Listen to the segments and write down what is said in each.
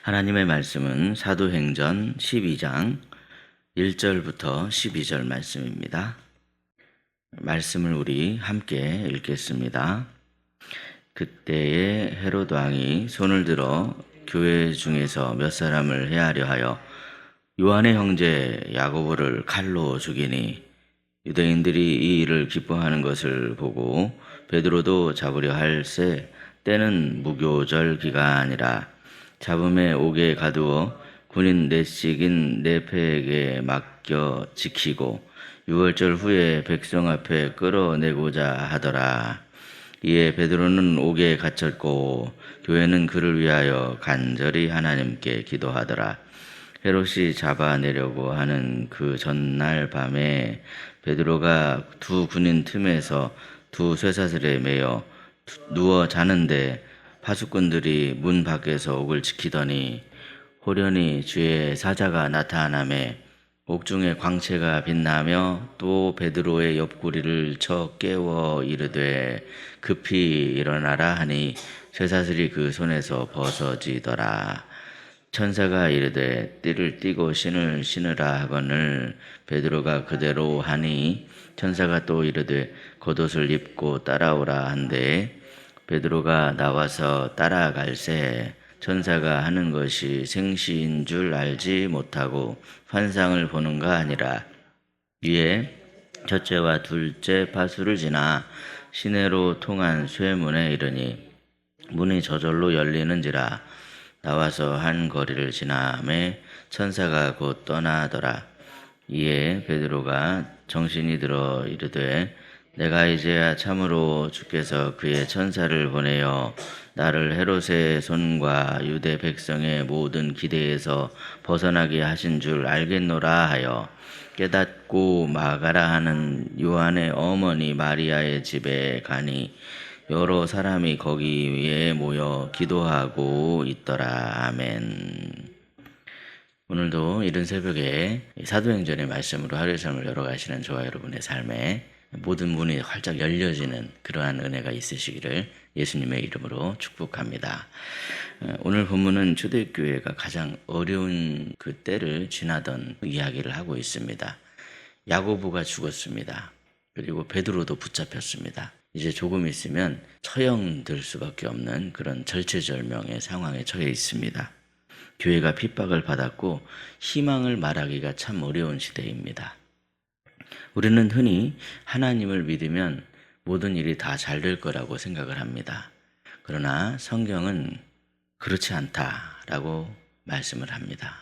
하나님의 말씀은 사도행전 12장 1절부터 12절 말씀입니다. 말씀을 우리 함께 읽겠습니다. 그때에 헤롯 왕이 손을 들어 교회 중에서 몇 사람을 해하려 하여 요한의 형제 야고보를 칼로 죽이니 유대인들이 이 일을 기뻐하는 것을 보고 베드로도 잡으려 할새 때는 무교절 기간이라 잡음에 옥에 가두어 군인 넷씩인 네페에게 맡겨 지키고 6월절 후에 백성 앞에 끌어내고자 하더라. 이에 베드로는 옥에 갇혔고 교회는 그를 위하여 간절히 하나님께 기도하더라. 헤롯이 잡아내려고 하는 그 전날 밤에 베드로가 두 군인 틈에서 두 쇠사슬에 매여 누워 자는데 파수꾼들이 문 밖에서 옥을 지키더니 호련히 주의 사자가 나타나매 옥중에 광채가 빛나며 또 베드로의 옆구리를 쳐 깨워 이르되 급히 일어나라 하니 쇠사슬이 그 손에서 벗어지더라. 천사가 이르되 띠를 띠고 신을 신으라 하거늘 베드로가 그대로 하니 천사가 또 이르되 겉옷을 입고 따라오라 한데 베드로가 나와서 따라갈새 천사가 하는 것이 생시인 줄 알지 못하고 환상을 보는가 아니라 위에 첫째와 둘째 파수를 지나 시내로 통한 쇠문에 이르니 문이 저절로 열리는지라 나와서 한 거리를 지나매 천사가 곧 떠나더라. 이에 베드로가 정신이 들어 이르되 내가 이제야 참으로 주께서 그의 천사를 보내어 나를 헤롯의 손과 유대 백성의 모든 기대에서 벗어나게 하신 줄 알겠노라 하여 깨닫고 마가라 하는 요한의 어머니 마리아의 집에 가니 여러 사람이 거기에 모여 기도하고 있더라. 아멘. 오늘도 이른 새벽에 사도행전의 말씀으로 하루의 삶을 열어가시는 저와 여러분의 삶에 모든 문이 활짝 열려지는 그러한 은혜가 있으시기를 예수님의 이름으로 축복합니다. 오늘 본문은 초대교회가 가장 어려운 그 때를 지나던 이야기를 하고 있습니다. 야고보가 죽었습니다. 그리고 베드로도 붙잡혔습니다. 이제 조금 있으면 처형될 수밖에 없는 그런 절체절명의 상황에 처해 있습니다. 교회가 핍박을 받았고 희망을 말하기가 참 어려운 시대입니다. 우리는 흔히 하나님을 믿으면 모든 일이 다 잘 될 거라고 생각을 합니다. 그러나 성경은 그렇지 않다라고 말씀을 합니다.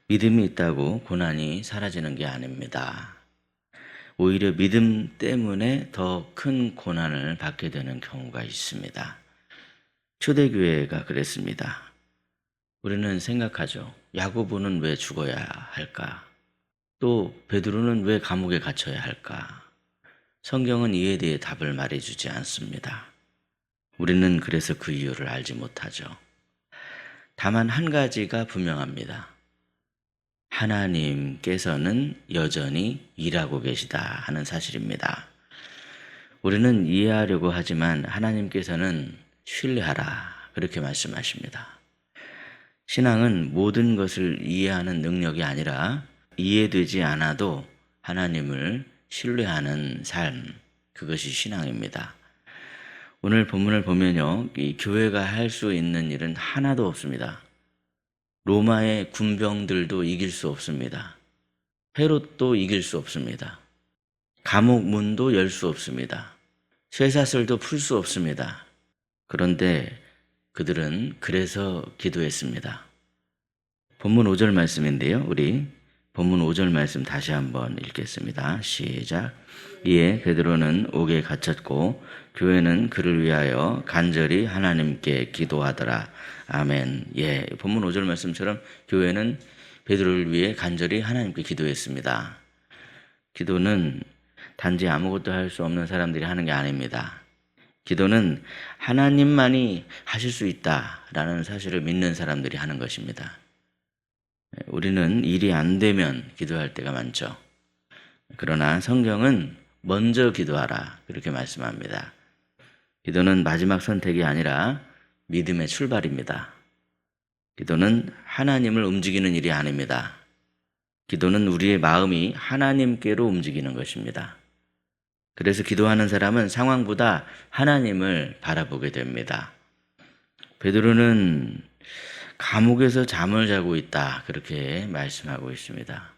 믿음이 있다고 고난이 사라지는 게 아닙니다. 오히려 믿음 때문에 더 큰 고난을 받게 되는 경우가 있습니다. 초대교회가 그랬습니다. 우리는 생각하죠. 야고보는 왜 죽어야 할까? 또 베드로는 왜 감옥에 갇혀야 할까? 성경은 이에 대해 답을 말해주지 않습니다. 우리는 그래서 그 이유를 알지 못하죠. 다만 한 가지가 분명합니다. 하나님께서는 여전히 일하고 계시다 하는 사실입니다. 우리는 이해하려고 하지만 하나님께서는 신뢰하라 그렇게 말씀하십니다. 신앙은 모든 것을 이해하는 능력이 아니라 이해되지 않아도 하나님을 신뢰하는 삶, 그것이 신앙입니다. 오늘 본문을 보면요, 이 교회가 할 수 있는 일은 하나도 없습니다. 로마의 군병들도 이길 수 없습니다. 헤롯도 이길 수 없습니다. 감옥 문도 열 수 없습니다. 쇠사슬도 풀 수 없습니다. 그런데 그들은 그래서 기도했습니다. 본문 5절 말씀인데요. 우리 본문 5절 말씀 다시 한번 읽겠습니다. 시작. 이에 베드로는 옥에 갇혔고 교회는 그를 위하여 간절히 하나님께 기도하더라. 아멘. 예, 본문 5절 말씀처럼 교회는 베드로를 위해 간절히 하나님께 기도했습니다. 기도는 단지 아무것도 할 수 없는 사람들이 하는 게 아닙니다. 기도는 하나님만이 하실 수 있다라는 사실을 믿는 사람들이 하는 것입니다. 우리는 일이 안 되면 기도할 때가 많죠. 그러나 성경은 먼저 기도하라 그렇게 말씀합니다. 기도는 마지막 선택이 아니라 믿음의 출발입니다. 기도는 하나님을 움직이는 일이 아닙니다. 기도는 우리의 마음이 하나님께로 움직이는 것입니다. 그래서 기도하는 사람은 상황보다 하나님을 바라보게 됩니다. 베드로는 감옥에서 잠을 자고 있다, 그렇게 말씀하고 있습니다.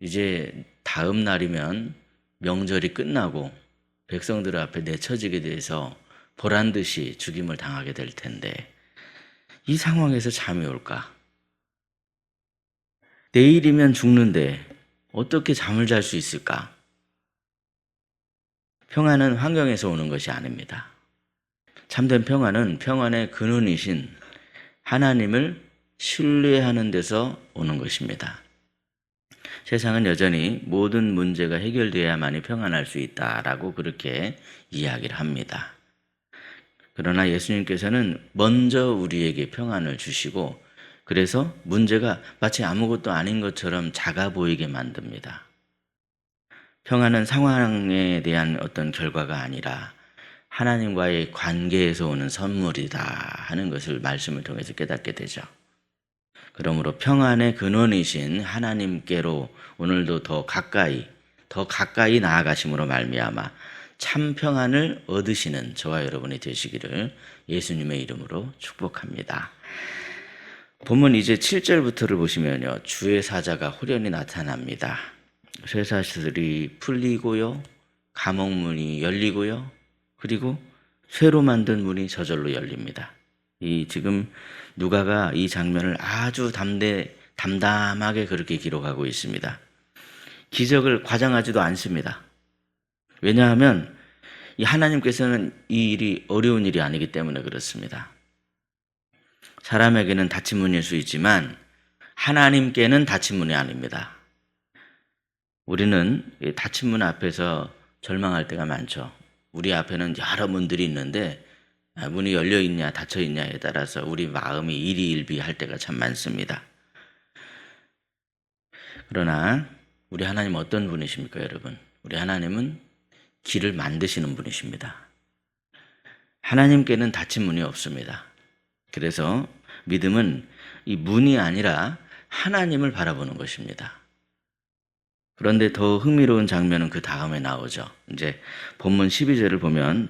이제 다음 날이면 명절이 끝나고 백성들 앞에 내쳐지게 돼서 보란듯이 죽임을 당하게 될 텐데 이 상황에서 잠이 올까? 내일이면 죽는데 어떻게 잠을 잘 수 있을까? 평안은 환경에서 오는 것이 아닙니다. 참된 평안은 평안의 근원이신 하나님을 신뢰하는 데서 오는 것입니다. 세상은 여전히 모든 문제가 해결되어야만이 평안할 수 있다라고 그렇게 이야기를 합니다. 그러나 예수님께서는 먼저 우리에게 평안을 주시고 그래서 문제가 마치 아무것도 아닌 것처럼 작아 보이게 만듭니다. 평안은 상황에 대한 어떤 결과가 아니라 하나님과의 관계에서 오는 선물이다 하는 것을 말씀을 통해서 깨닫게 되죠. 그러므로 평안의 근원이신 하나님께로 오늘도 더 가까이 나아가심으로 말미암아 참 평안을 얻으시는 저와 여러분이 되시기를 예수님의 이름으로 축복합니다. 본문 이제 7절부터를 보시면요, 주의 사자가 호련히 나타납니다. 쇠사슬이 풀리고요, 감옥문이 열리고요, 그리고 쇠로 만든 문이 저절로 열립니다. 이 지금 누가가 이 장면을 아주 담담하게 그렇게 기록하고 있습니다. 기적을 과장하지도 않습니다. 왜냐하면 이 하나님께서는 이 일이 어려운 일이 아니기 때문에 그렇습니다. 사람에게는 닫힌 문일 수 있지만 하나님께는 닫힌 문이 아닙니다. 우리는 닫힌 문 앞에서 절망할 때가 많죠. 우리 앞에는 여러 문들이 있는데 문이 열려 있냐 닫혀 있냐에 따라서 우리 마음이 일희일비할 때가 참 많습니다. 그러나 우리 하나님 어떤 분이십니까, 여러분? 우리 하나님은 길을 만드시는 분이십니다. 하나님께는 닫힌 문이 없습니다. 그래서 믿음은 이 문이 아니라 하나님을 바라보는 것입니다. 그런데 더 흥미로운 장면은 그 다음에 나오죠. 이제 본문 12절을 보면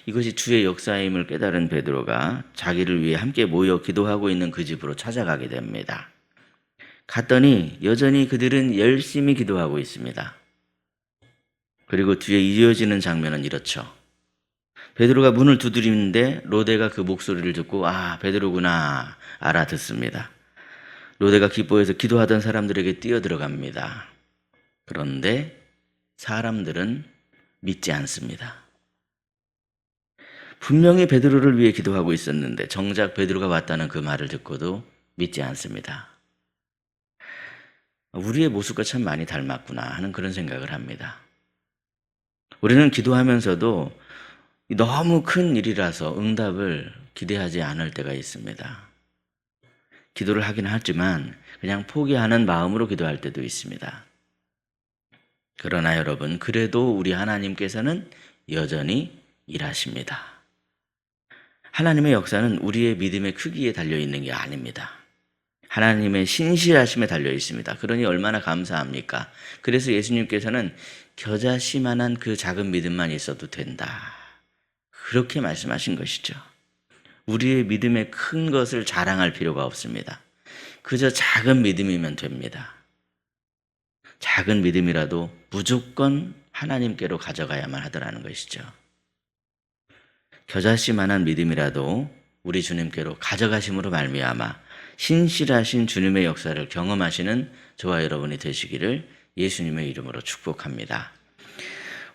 이것이 주의 역사임을 깨달은 베드로가 자기를 위해 함께 모여 기도하고 있는 그 집으로 찾아가게 됩니다. 갔더니 여전히 그들은 열심히 기도하고 있습니다. 그리고 뒤에 이어지는 장면은 이렇죠. 베드로가 문을 두드리는데 로데가 그 목소리를 듣고 베드로구나 알아듣습니다. 로데가 기뻐해서 기도하던 사람들에게 뛰어들어갑니다. 그런데 사람들은 믿지 않습니다. 분명히 베드로를 위해 기도하고 있었는데 정작 베드로가 왔다는 그 말을 듣고도 믿지 않습니다. 우리의 모습과 참 많이 닮았구나 하는 그런 생각을 합니다. 우리는 기도하면서도 너무 큰 일이라서 응답을 기대하지 않을 때가 있습니다. 기도를 하긴 하지만 그냥 포기하는 마음으로 기도할 때도 있습니다. 그러나 여러분, 그래도 우리 하나님께서는 여전히 일하십니다. 하나님의 역사는 우리의 믿음의 크기에 달려있는 게 아닙니다. 하나님의 신실하심에 달려 있습니다. 그러니 얼마나 감사합니까? 그래서 예수님께서는 겨자씨만한 그 작은 믿음만 있어도 된다, 그렇게 말씀하신 것이죠. 우리의 믿음의 큰 것을 자랑할 필요가 없습니다. 그저 작은 믿음이면 됩니다. 작은 믿음이라도 무조건 하나님께로 가져가야만 하더라는 것이죠. 겨자씨만한 믿음이라도 우리 주님께로 가져가심으로 말미암아 신실하신 주님의 역사를 경험하시는 저와 여러분이 되시기를 예수님의 이름으로 축복합니다.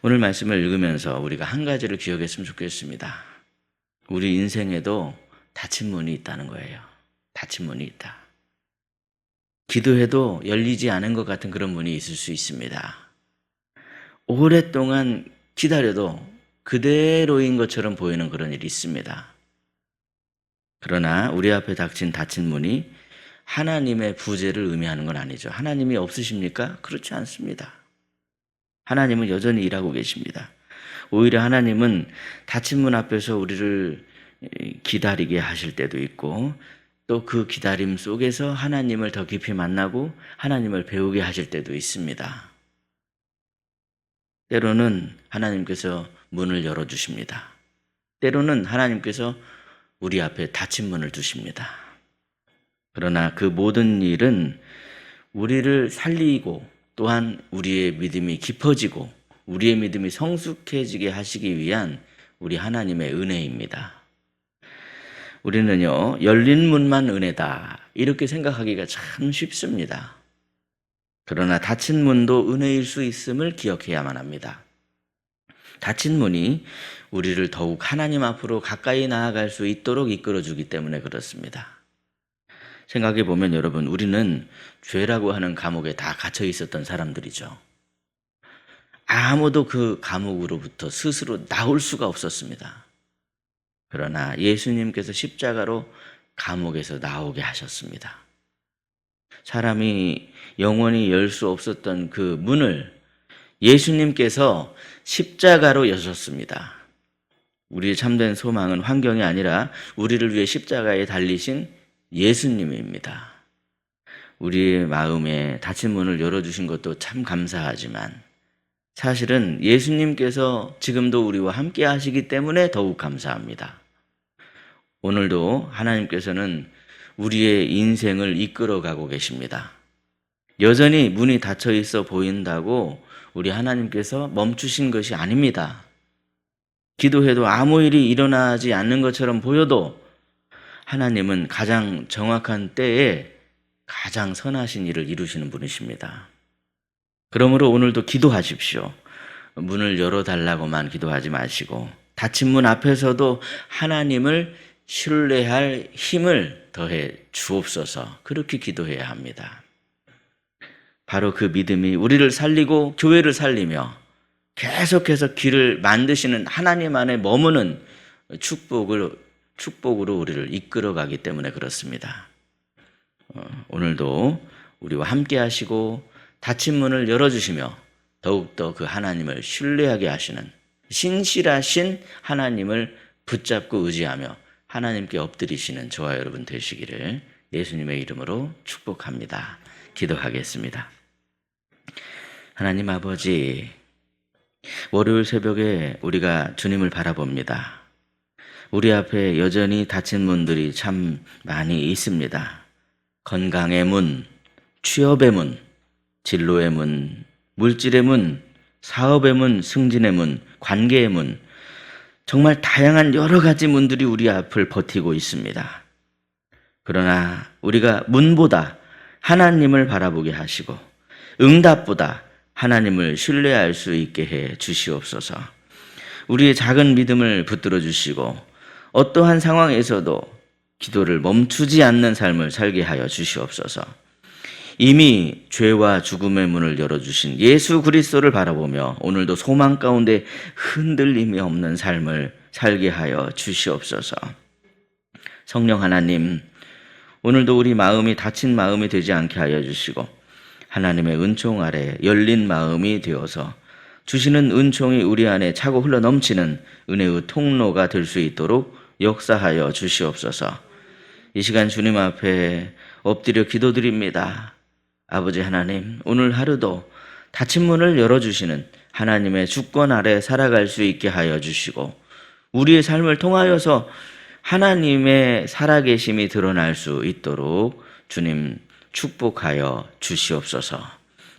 오늘 말씀을 읽으면서 우리가 한 가지를 기억했으면 좋겠습니다. 우리 인생에도 닫힌 문이 있다는 거예요. 닫힌 문이 있다. 기도해도 열리지 않은 것 같은 그런 문이 있을 수 있습니다. 오랫동안 기다려도 그대로인 것처럼 보이는 그런 일이 있습니다. 그러나 우리 앞에 닫힌 문이 하나님의 부재를 의미하는 건 아니죠. 하나님이 없으십니까? 그렇지 않습니다. 하나님은 여전히 일하고 계십니다. 오히려 하나님은 닫힌 문 앞에서 우리를 기다리게 하실 때도 있고 또 그 기다림 속에서 하나님을 더 깊이 만나고 하나님을 배우게 하실 때도 있습니다. 때로는 하나님께서 문을 열어주십니다. 때로는 하나님께서 우리 앞에 닫힌 문을 두십니다. 그러나 그 모든 일은 우리를 살리고 또한 우리의 믿음이 깊어지고 우리의 믿음이 성숙해지게 하시기 위한 우리 하나님의 은혜입니다. 우리는요, 열린 문만 은혜다 이렇게 생각하기가 참 쉽습니다. 그러나 닫힌 문도 은혜일 수 있음을 기억해야만 합니다. 닫힌 문이 우리를 더욱 하나님 앞으로 가까이 나아갈 수 있도록 이끌어주기 때문에 그렇습니다. 생각해 보면 여러분, 우리는 죄라고 하는 감옥에 다 갇혀 있었던 사람들이죠. 아무도 그 감옥으로부터 스스로 나올 수가 없었습니다. 그러나 예수님께서 십자가로 감옥에서 나오게 하셨습니다. 사람이 영원히 열 수 없었던 그 문을 예수님께서 십자가로 여셨습니다. 우리의 참된 소망은 환경이 아니라 우리를 위해 십자가에 달리신 예수님입니다. 우리의 마음에 닫힌 문을 열어주신 것도 참 감사하지만 사실은 예수님께서 지금도 우리와 함께 하시기 때문에 더욱 감사합니다. 오늘도 하나님께서는 우리의 인생을 이끌어가고 계십니다. 여전히 문이 닫혀 있어 보인다고 우리 하나님께서 멈추신 것이 아닙니다. 기도해도 아무 일이 일어나지 않는 것처럼 보여도 하나님은 가장 정확한 때에 가장 선하신 일을 이루시는 분이십니다. 그러므로 오늘도 기도하십시오. 문을 열어달라고만 기도하지 마시고 닫힌 문 앞에서도 하나님을 신뢰할 힘을 더해 주옵소서, 그렇게 기도해야 합니다. 바로 그 믿음이 우리를 살리고 교회를 살리며 계속해서 길을 만드시는 하나님 안에 머무는 축복으로 우리를 이끌어가기 때문에 그렇습니다. 오늘도 우리와 함께 하시고 닫힌 문을 열어주시며 더욱더 그 하나님을 신뢰하게 하시는 신실하신 하나님을 붙잡고 의지하며 하나님께 엎드리시는 저와 여러분 되시기를 예수님의 이름으로 축복합니다. 기도하겠습니다. 하나님 아버지, 월요일 새벽에 우리가 주님을 바라봅니다. 우리 앞에 여전히 닫힌 문들이 참 많이 있습니다. 건강의 문, 취업의 문, 진로의 문, 물질의 문, 사업의 문, 승진의 문, 관계의 문, 정말 다양한 여러 가지 문들이 우리 앞을 버티고 있습니다. 그러나 우리가 문보다 하나님을 바라보게 하시고 응답보다 하나님을 신뢰할 수 있게 해 주시옵소서. 우리의 작은 믿음을 붙들어 주시고 어떠한 상황에서도 기도를 멈추지 않는 삶을 살게 하여 주시옵소서. 이미 죄와 죽음의 문을 열어주신 예수 그리스도를 바라보며 오늘도 소망 가운데 흔들림이 없는 삶을 살게 하여 주시옵소서. 성령 하나님, 오늘도 우리 마음이 닫힌 마음이 되지 않게 하여 주시고 하나님의 은총 아래 열린 마음이 되어서 주시는 은총이 우리 안에 차고 흘러 넘치는 은혜의 통로가 될 수 있도록 역사하여 주시옵소서. 이 시간 주님 앞에 엎드려 기도드립니다. 아버지 하나님, 오늘 하루도 닫힌 문을 열어주시는 하나님의 주권 아래 살아갈 수 있게 하여 주시고 우리의 삶을 통하여서 하나님의 살아계심이 드러날 수 있도록 주님 축복하여 주시옵소서.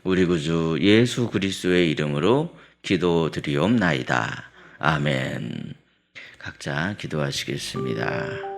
우리 구주 예수 그리스도의 이름으로 기도드리옵나이다. 아멘. 각자 기도하시겠습니다.